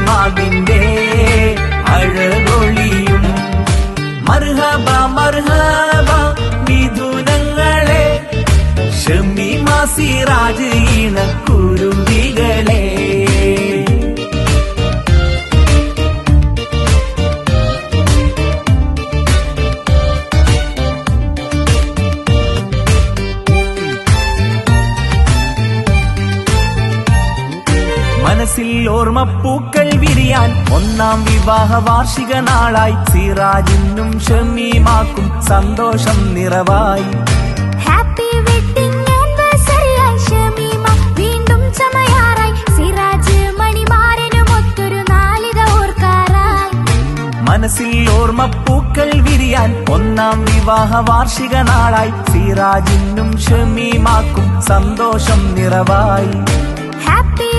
അതിന്റെ അഴകൊളിയും. മർഹബ മർഹബ മിഥുനങ്ങളെ, ഷമീമ സിറാജ് ഇണക്കുരുവികളെ. മനസ്സിൽ ഓർമ്മപ്പൂക്കൾ വിരിയാൻ ഒന്നാം വിവാഹ വാർഷിക നാളായി സിറാജിനും ഷമീമാക്കും സന്തോഷം നിറവായി. ഹാപ്പി വെഡിങ് ആനിവേഴ്സറിയായി ഷമീമ വീണ്ടും ചമയാറായി. സിറാജ് മണിമാരനും ഒത്തൊരു നാളിത ഓർക്കാറായി. മനസ്സിൽ ഓർമ്മപ്പൂക്കൾ വിരിയാൻ ഒന്നാം വിവാഹ വാർഷിക നാളായി സിറാജിനും ഷമീമാക്കും സന്തോഷം നിറവായി. ഹാപ്പി